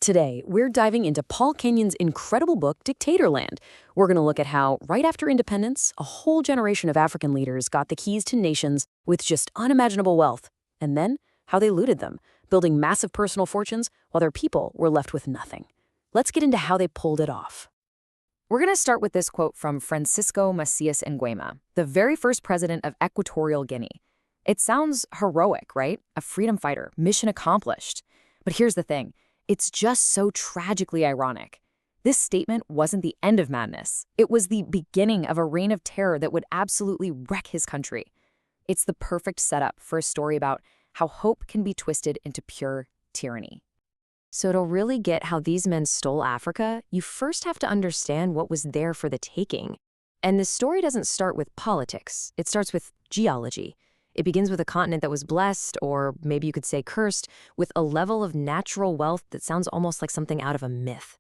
Today, we're diving into Paul Kenyon's incredible book, Dictatorland. We're going to look at how, right after independence, a whole generation of African leaders got the keys to nations with just unimaginable wealth, and then how they looted them, building massive personal fortunes while their people were left with nothing. Let's get into how they pulled it off. We're going to start with this quote from Francisco Macias Nguema, the very first president of Equatorial Guinea. It sounds heroic, right? A freedom fighter, mission accomplished. But here's the thing. It's just so tragically ironic. This statement wasn't the end of madness. It was the beginning of a reign of terror that would absolutely wreck his country. It's the perfect setup for a story about how hope can be twisted into pure tyranny. So to really get how these men stole Africa, you first have to understand what was there for the taking. And the story doesn't start with politics. It starts with geology. It begins with a continent that was blessed, or maybe you could say cursed, with a level of natural wealth that sounds almost like something out of a myth.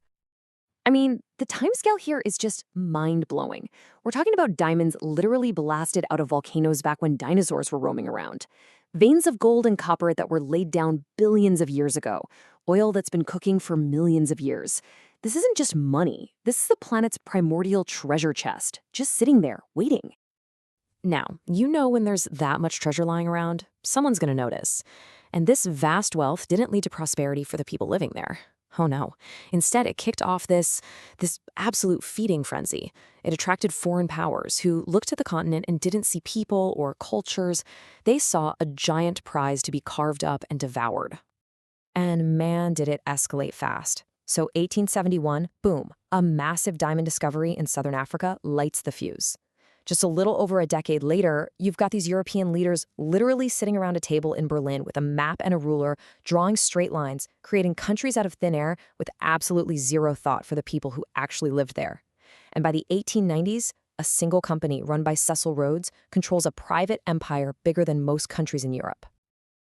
I mean, the timescale here is just mind-blowing. We're talking about diamonds literally blasted out of volcanoes back when dinosaurs were roaming around. Veins of gold and copper that were laid down billions of years ago. Oil that's been cooking for millions of years. This isn't just money. This is the planet's primordial treasure chest, just sitting there, waiting. Now, you know when there's that much treasure lying around, someone's going to notice. And this vast wealth didn't lead to prosperity for the people living there. Oh no. Instead, it kicked off this absolute feeding frenzy. It attracted foreign powers who looked at the continent and didn't see people or cultures. They saw a giant prize to be carved up and devoured. And man, did it escalate fast. So 1871, boom, a massive diamond discovery in southern Africa lights the fuse. Just a little over a decade later, you've got these European leaders literally sitting around a table in Berlin with a map and a ruler, drawing straight lines, creating countries out of thin air with absolutely zero thought for the people who actually lived there. And by the 1890s, a single company run by Cecil Rhodes controls a private empire bigger than most countries in Europe.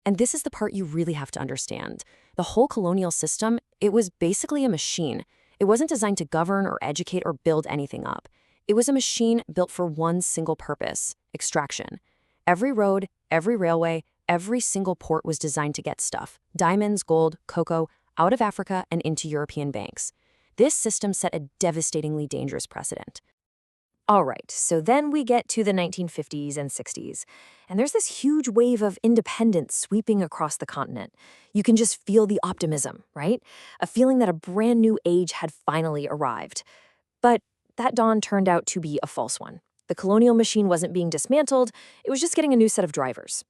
And this is the part you really have to understand. The whole colonial system, it was basically a machine. It wasn't designed to govern or educate or build anything up. It was a machine built for one single purpose, extraction. Every road, every railway, every single port was designed to get stuff, diamonds, gold, cocoa, out of Africa and into European banks. This system set a devastatingly dangerous precedent. All right, so then we get to the 1950s and 60s, and there's this huge wave of independence sweeping across the continent. You can just feel the optimism, right? A feeling that a brand new age had finally arrived. But that dawn turned out to be a false one. The colonial machine wasn't being dismantled, it was just getting a new set of drivers.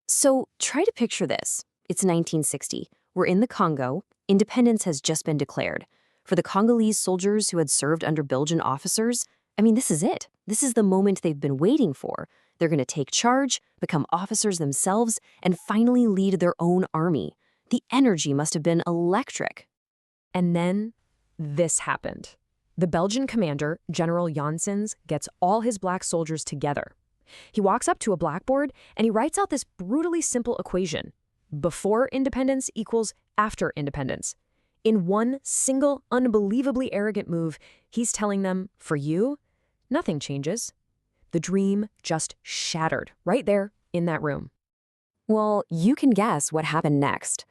So try to picture this. It's 1960. We're in the Congo. Independence has just been declared. For the Congolese soldiers who had served under Belgian officers, I mean, this is it. This is the moment they've been waiting for. They're going to take charge, become officers themselves, and finally lead their own army. The energy must have been electric. And then this happened. The Belgian commander, General Janssens, gets all his black soldiers together. He walks up to a blackboard and he writes out this brutally simple equation. Before independence equals after independence. In one single, unbelievably arrogant move, he's telling them, for you, nothing changes. The dream just shattered right there in that room. Well, you can guess what happened next.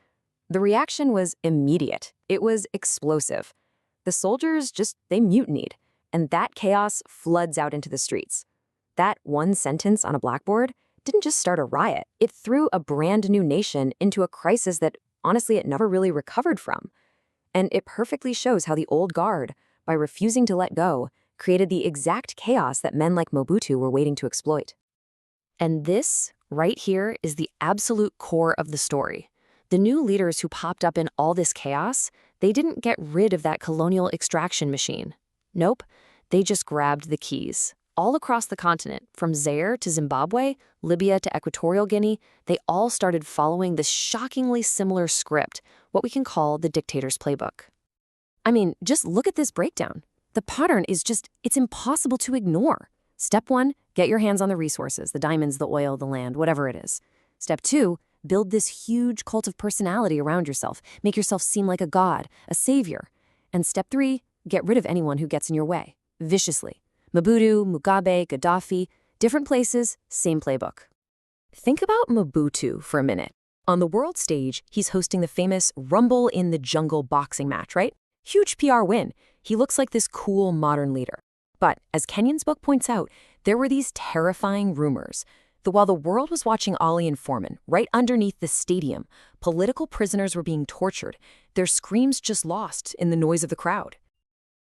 The reaction was immediate. It was explosive. The soldiers they mutinied, and that chaos floods out into the streets. That one sentence on a blackboard didn't just start a riot. It threw a brand new nation into a crisis that, honestly, it never really recovered from. And it perfectly shows how the old guard, by refusing to let go, created the exact chaos that men like Mobutu were waiting to exploit. And this, right here, is the absolute core of the story. The new leaders who popped up in all this chaos, they didn't get rid of that colonial extraction machine. Nope, they just grabbed the keys. All across the continent, from Zaire to Zimbabwe, Libya to Equatorial Guinea, they all started following this shockingly similar script, what we can call the Dictator's playbook. I mean, just look at this breakdown. The pattern is it's impossible to ignore. Step 1, get your hands on the resources, the diamonds, the oil, the land, whatever it is. Step 2, build this huge cult of personality around yourself. Make yourself seem like a god, a savior. And step 3, get rid of anyone who gets in your way, viciously. Mobutu, Mugabe, Gaddafi, different places, same playbook. Think about Mobutu for a minute. On the world stage, he's hosting the famous Rumble in the Jungle boxing match, right? Huge PR win. He looks like this cool modern leader. But as Kenyon's book points out, there were these terrifying rumors that while the world was watching Ali and Foreman, right underneath the stadium, political prisoners were being tortured, their screams just lost in the noise of the crowd.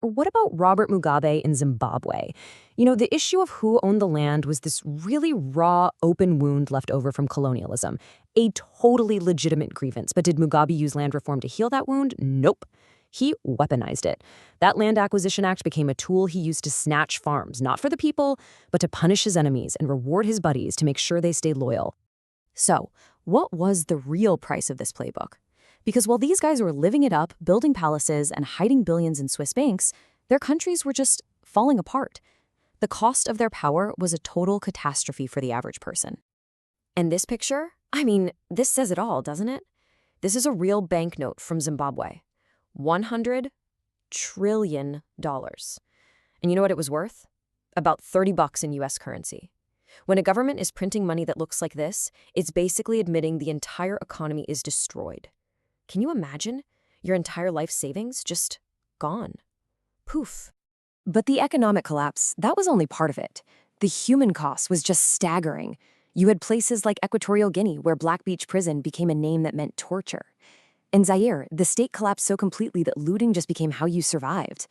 Or what about Robert Mugabe in Zimbabwe? You know, the issue of who owned the land was this really raw, open wound left over from colonialism. A totally legitimate grievance. But did Mugabe use land reform to heal that wound? Nope. He weaponized it. That Land Acquisition Act became a tool he used to snatch farms, not for the people, but to punish his enemies and reward his buddies to make sure they stayed loyal. So, what was the real price of this playbook? Because while these guys were living it up, building palaces, and hiding billions in Swiss banks, their countries were just falling apart. The cost of their power was a total catastrophe for the average person. And this picture? I mean, this says it all, doesn't it? This is a real banknote from Zimbabwe. $100 trillion. And you know what it was worth? About $30 in US currency. When a government is printing money that looks like this, it's basically admitting the entire economy is destroyed. Can you imagine? Your entire life savings just gone. Poof. But the economic collapse, that was only part of it. The human cost was just staggering. You had places like Equatorial Guinea, where Black Beach Prison became a name that meant torture. In Zaire, the state collapsed so completely that looting just became how you survived.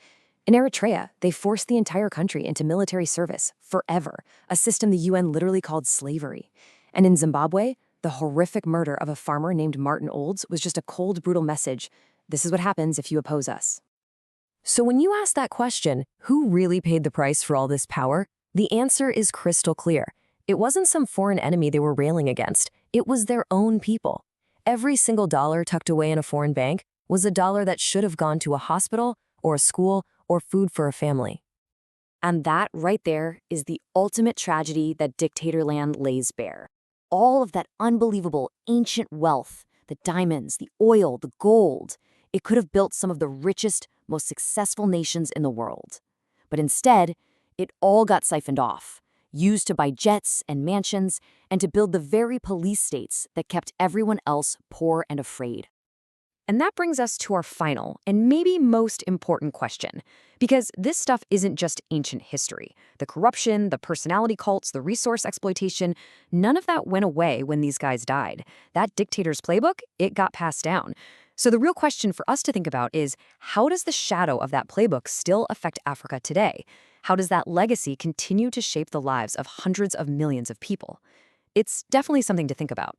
In Eritrea, they forced the entire country into military service forever, a system the UN literally called slavery. And in Zimbabwe, the horrific murder of a farmer named Martin Olds was just a cold, brutal message. This is what happens if you oppose us. So when you ask that question, who really paid the price for all this power? The answer is crystal clear. It wasn't some foreign enemy they were railing against. It was their own people. Every single dollar tucked away in a foreign bank was a dollar that should have gone to a hospital or a school or food for a family. And that right there is the ultimate tragedy that Dictatorland lays bare. All of that unbelievable ancient wealth, the diamonds, the oil, the gold, it could have built some of the richest, most successful nations in the world. But instead, it all got siphoned off, used to buy jets and mansions, and to build the very police states that kept everyone else poor and afraid. And that brings us to our final and maybe most important question, because this stuff isn't just ancient history. The corruption, the personality cults, the resource exploitation, none of that went away when these guys died. That dictator's playbook, it got passed down. So the real question for us to think about is, how does the shadow of that playbook still affect Africa today? How does that legacy continue to shape the lives of hundreds of millions of people? It's definitely something to think about.